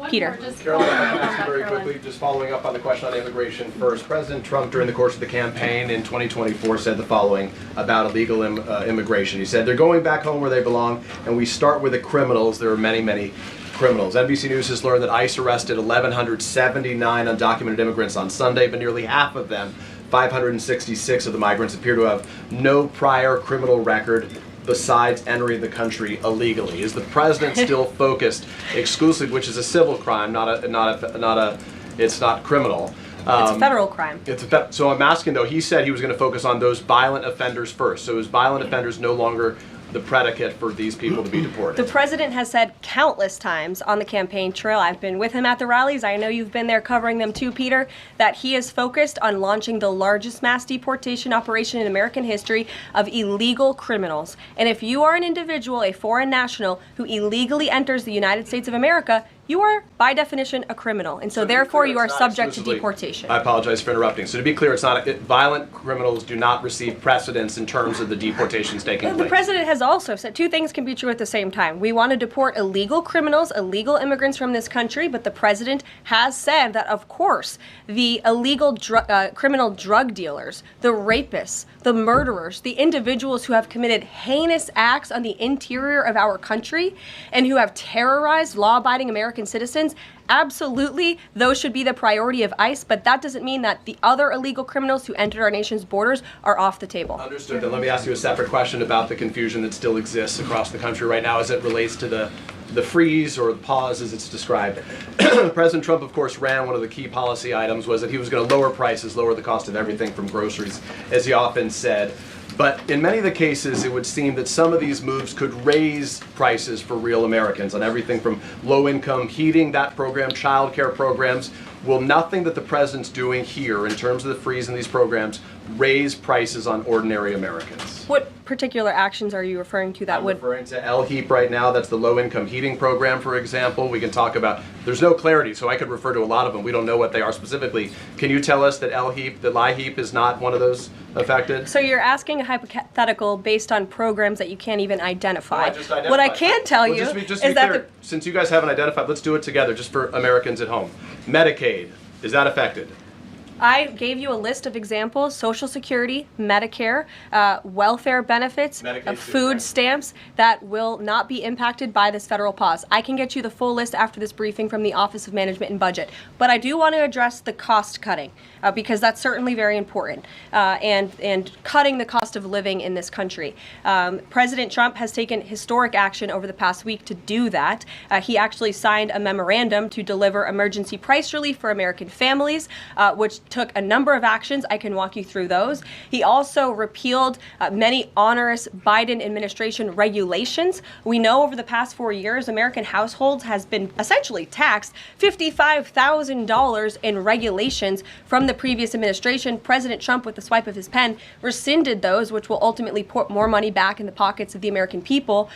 Peter. Caroline, if I can ask you very quickly, just following up on the question on immigration first. President Trump, during the course of the campaign in 2024, said the following about illegal immigration. He said, they're going back home where they belong, and we start with the criminals. There are many, many criminals. NBC News has learned that ICE arrested 1,179 undocumented immigrants on Sunday, but nearly half of them, 566 of the migrants, appear to have no prior criminal record besides entering the country illegally. Is the president still focused exclusively, which is a civil crime, it's not criminal? It's a federal crime. So I'm asking though, he said he was going to focus on those violent offenders first. So is violent offenders no longer the predicate for these people to be deported? The president has said countless times on the campaign trail, I've been with him at the rallies, I know you've been there covering them too, Peter, that he is focused on launching the largest mass deportation operation in American history of illegal criminals. And if you are an individual, a foreign national, who illegally enters the United States of America, you are, by definition, a criminal, and so therefore you are subject to deportation. I apologize for interrupting. So to be clear, it's not violent criminals do not receive precedence in terms of the deportations taking place. The president has also said two things can be true at the same time. We want to deport illegal criminals, illegal immigrants from this country, but the president has said that, of course, the illegal criminal drug dealers, the rapists, the murderers, the individuals who have committed heinous acts on the interior of our country and who have terrorized law-abiding American citizens, absolutely, those should be the priority of ICE, but that doesn't mean that the other illegal criminals who entered our nation's borders are off the table. Understood. Then let me ask you a separate question about the confusion that still exists across the country right now as it relates to the freeze or the pause as it's described. President Trump, of course, ran one of the key policy items was that he was going to lower prices, lower the cost of everything from groceries, as he often said. But in many of the cases, it would seem that some of these moves could raise prices for real Americans on everything from low-income heating, that program, child care programs. Will nothing that the president's doing here in terms of the freeze in these programs raise prices on ordinary Americans? What particular actions are you referring to that I'm would... referring to LHEAP right now. That's the low-income heating program, for example. We can talk about, there's no clarity, so I could refer to a lot of them. We don't know what they are specifically. Can you tell us that LHEAP is not one of those affected? So you're asking a hypothetical based on programs that you can't even identify. No, I just identified. What I can tell you just is that since you guys haven't identified, let's do it together just for Americans at home. Medicaid, is that affected? I gave you a list of examples: Social Security, Medicare, welfare benefits, food stamps that will not be impacted by this federal pause. I can get you the full list after this briefing from the Office of Management and Budget. But I do want to address the cost cutting because that's certainly very important and cutting the cost of living in this country. President Trump has taken historic action over the past week to do that. He actually signed a memorandum to deliver emergency price relief for American families, which took a number of actions. I can walk you through those. He also repealed many onerous Biden administration regulations. We know over the past 4 years, American households has been essentially taxed $55,000 in regulations from the previous administration. President Trump, with the swipe of his pen, rescinded those, which will ultimately put more money back in the pockets of the American people.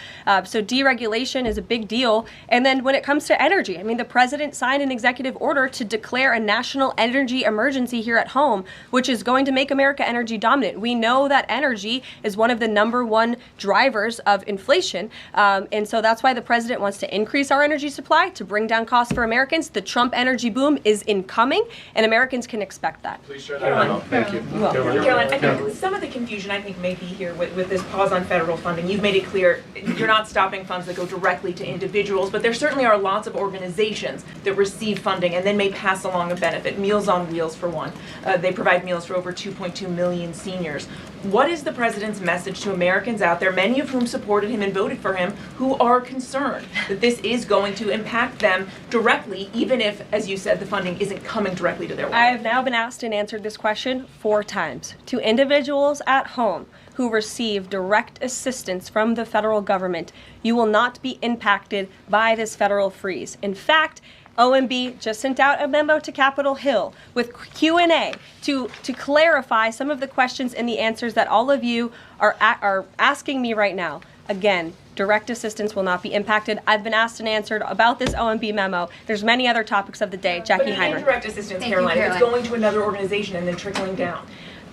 So deregulation is a big deal. And then when it comes to energy, I mean, the president signed an executive order to declare a national energy emergency here at home, which is going to make America energy dominant. We know that energy is one of the #1 drivers of inflation. And so that's why the president wants to increase our energy supply to bring down costs for Americans. The Trump energy boom is incoming, and Americans can expect that. Please share that out. Thank you. Caroline, I think some of the confusion may be here with this pause on federal funding. You've made it clear you're not stopping funds that go directly to individuals, but there certainly are lots of organizations that receive funding and then may pass along a benefit. Meals on Wheels, for one. They provide meals for over 2.2 million seniors. What is the president's message to Americans out there, many of whom supported him and voted for him, who are concerned that this is going to impact them directly, even if, as you said, the funding isn't coming directly to their wallet? I have now been asked and answered this question 4 times. To individuals at home who receive direct assistance from the federal government, you will not be impacted by this federal freeze. In fact, OMB just sent out a memo to Capitol Hill with Q&A to clarify some of the questions and the answers that all of you are asking me right now. Again, direct assistance will not be impacted. I've been asked and answered about this OMB memo. There's many other topics of the day. Jackie Heinrich. But indirect assistance, Caroline, if it's going to another organization and then trickling down.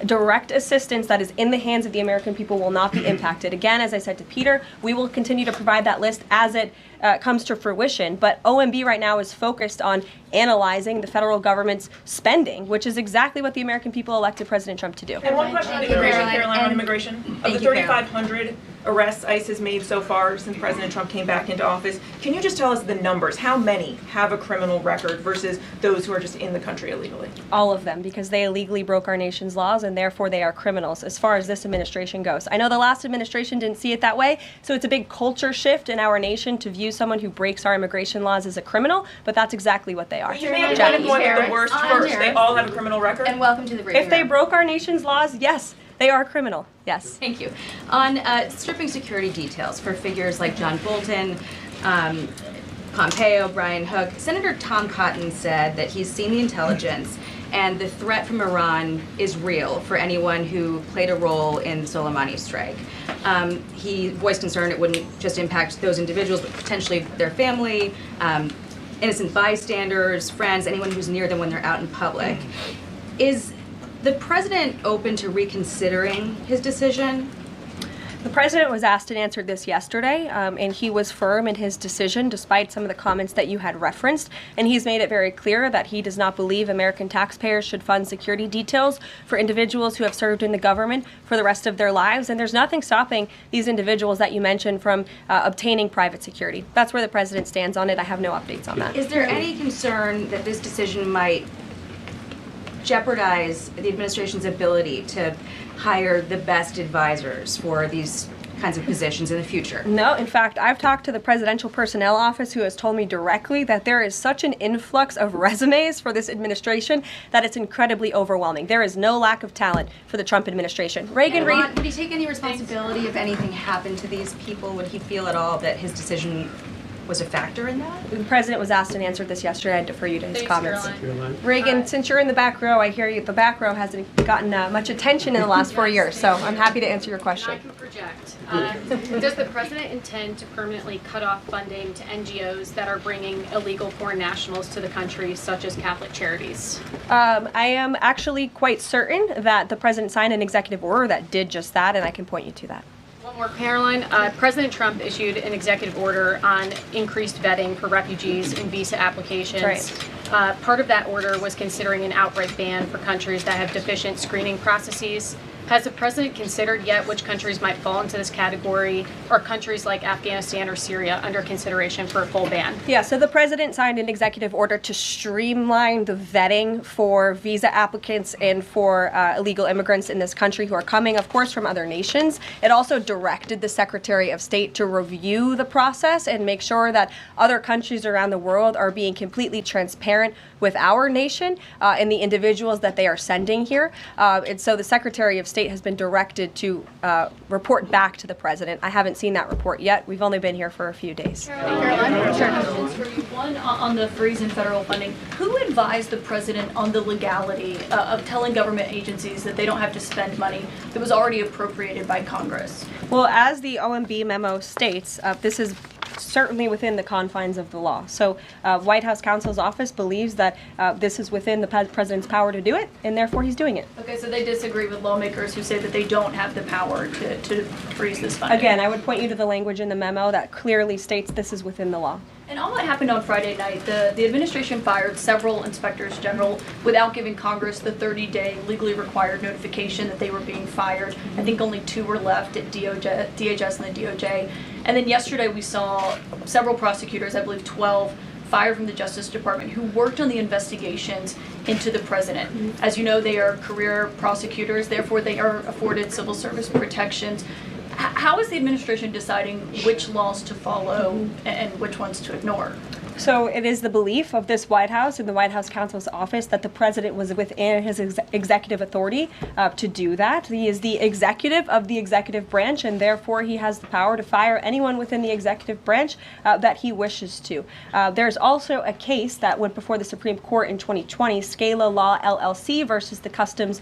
direct assistance that is in the hands of the American people will not be impacted. Again, as I said to Peter, we will continue to provide that list as it comes to fruition. But OMB right now is focused on analyzing the federal government's spending, which is exactly what the American people elected President Trump to do. And one question on immigration, Caroline, on immigration. Of the 3,500 arrests ICE has made so far since President Trump came back into office, can you just tell us the numbers? How many have a criminal record versus those who are just in the country illegally? All of them, because they illegally broke our nation's laws and therefore they are criminals as far as this administration goes. I know the last administration didn't see it that way, so it's a big culture shift in our nation to view someone who breaks our immigration laws as a criminal, but that's exactly what they are. You may have kind of going with the worst first. They all have a criminal record? And welcome to the briefing If they room. broke our nation's laws, yes, they are criminal. Yes. Thank you. On stripping security details for figures like John Bolton, Pompeo, Brian Hook, Senator Tom Cotton said that he's seen the intelligence and the threat from Iran is real for anyone who played a role in the Soleimani strike. He voiced concern it wouldn't just impact those individuals, but potentially their family, innocent bystanders, friends, anyone who's near them when they're out in public. Is the president open to reconsidering his decision? The president was asked and answered this yesterday, and he was firm in his decision despite some of the comments that you had referenced. And he's made it very clear that he does not believe American taxpayers should fund security details for individuals who have served in the government for the rest of their lives. And there's nothing stopping these individuals that you mentioned from obtaining private security. That's where the president stands on it. I have no updates on that. Is there any concern that this decision might jeopardize the administration's ability to hire the best advisors for these kinds of positions in the future? No, in fact, I've talked to the Presidential Personnel Office who has told me directly that there is such an influx of resumes for this administration that it's incredibly overwhelming. There is no lack of talent for the Trump administration. Would he take any responsibility if anything happened to these people? Would he feel at all that his decision was a factor in that? The president was asked and answered this yesterday. I defer you to his comments. Caroline. Reagan, since you're in the back row, I hear you. The back row hasn't gotten much attention in the last 4 years, so I'm happy to answer your I question. can project. Does the president intend to permanently cut off funding to NGOs that are bringing illegal foreign nationals to the country, such as Catholic charities? I am actually quite certain that the president signed an executive order that did just that, and I can point you to that. One more, Caroline. President Trump issued an executive order on increased vetting for refugees in visa applications. Right. Part of that order was considering an outright ban for countries that have deficient screening processes. Has the president considered yet which countries might fall into this category, or countries like Afghanistan or Syria under consideration for a full ban? Yeah, so the president signed an executive order to streamline the vetting for visa applicants and for illegal immigrants in this country who are coming, of course, from other nations. It also directed the Secretary of State to review the process and make sure that other countries around the world are being completely transparent with our nation and the individuals that they are sending here. And so the Secretary of State has been directed to report back to the president. I haven't seen that report yet. We've only been here for a few days. Caroline, I have two questions for you. One on the freeze in federal funding. Who advised the president on the legality of telling government agencies that they don't have to spend money that was already appropriated by Congress? Well, as the OMB memo states, this is certainly within the confines of the law. So White House counsel's office believes that this is within the president's power to do it, and therefore he's doing it. Okay, so they disagree with lawmakers who say that they don't have the power to freeze this funding. Again, I would point you to the language in the memo that clearly states this is within the law. And all that happened on Friday night. The administration fired several inspectors general without giving Congress the 30-day legally required notification that they were being fired. I think only 2 were left at DHS and the DOJ. And then yesterday we saw several prosecutors, I believe 12, fired from the Justice Department who worked on the investigations into the president. As you know, they are career prosecutors, therefore they are afforded civil service protections. How is the administration deciding which laws to follow and which ones to ignore? So it is the belief of this White House and the White House counsel's office that the president was within his executive authority to do that. He is the executive of the executive branch, and therefore he has the power to fire anyone within the executive branch that he wishes to. There's also a case that went before the Supreme Court in 2020, Scala Law LLC versus the Customs,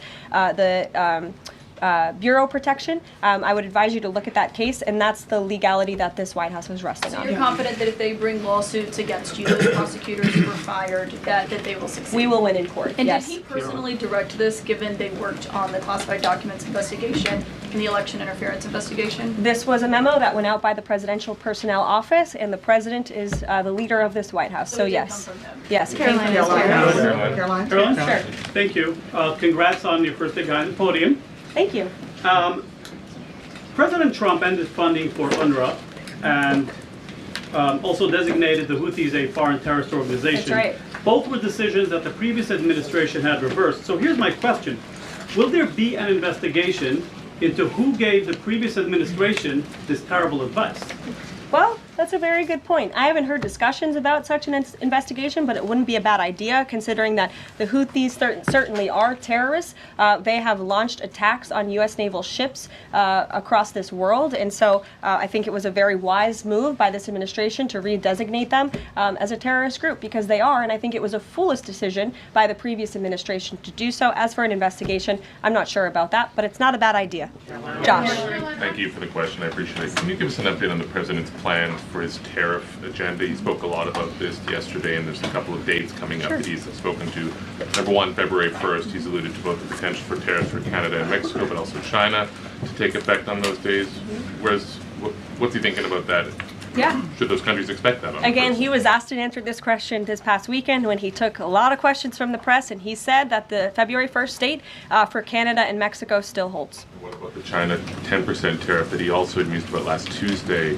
bureau protection. I would advise you to look at that case, and that's the legality that this White House was resting So on. you're confident that if they bring lawsuits against you, those prosecutors who were fired, that they will succeed? We will win in court. And yes. did he personally direct this, given they worked on the classified documents investigation and the election interference investigation? This was a memo that went out by the Presidential Personnel Office, and the president is the leader of this White House. So it did yes. come from him. Yes. it came from his Caroline? Sure. Thank you. Congrats on your first day behind the podium. Thank you. President Trump ended funding for UNRWA and also designated the Houthis a foreign terrorist organization. That's right. Both were decisions that the previous administration had reversed. So here's my question. Will there be an investigation into who gave the previous administration this terrible advice? Well, that's a very good point. I haven't heard discussions about such an investigation, but it wouldn't be a bad idea considering that the Houthis certainly are terrorists. They have launched attacks on U.S. naval ships across this world, and so I think it was a very wise move by this administration to redesignate them as a terrorist group, because they are, and I think it was a foolish decision by the previous administration to do so. As for an investigation, I'm not sure about that, but it's not a bad idea. Josh. Thank you for the question. I appreciate it. Can you give us an update on the president's plans for his tariff agenda? He spoke a lot about this yesterday, and there's a couple of dates coming up that he's spoken to. Number one, February 1st, he's alluded to both the potential for tariffs for Canada and Mexico, but also China to take effect on those days. What's he thinking about that? Yeah. Should those countries expect that? Again, he was asked and answered this question this past weekend when he took a lot of questions from the press, and he said that the February 1st date for Canada and Mexico still holds. What about the China 10% tariff that he also had mused about last Tuesday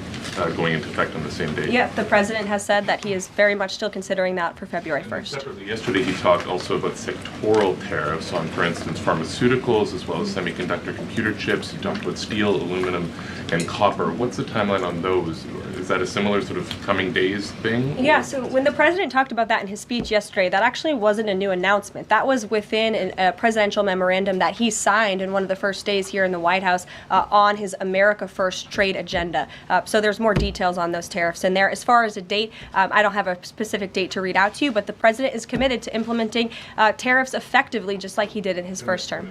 going into effect on the same day? Yeah, the president has said that he is very much still considering that for February 1st. Separately, yesterday he talked also about sectoral tariffs on, for instance, pharmaceuticals as well as semiconductor computer chips. He talked about steel, aluminum, and copper. What's the timeline on those? Is that a similar sort of coming days thing? Or? Yeah, so when the president talked about that in his speech yesterday, that actually wasn't a new announcement. That was within a presidential memorandum that he signed in one of the first days here in the White House on his America First trade agenda. So there's more details on those tariffs in there. As far as a date, I don't have a specific date to read out to you, but the president is committed to implementing tariffs effectively, just like he did in his first term.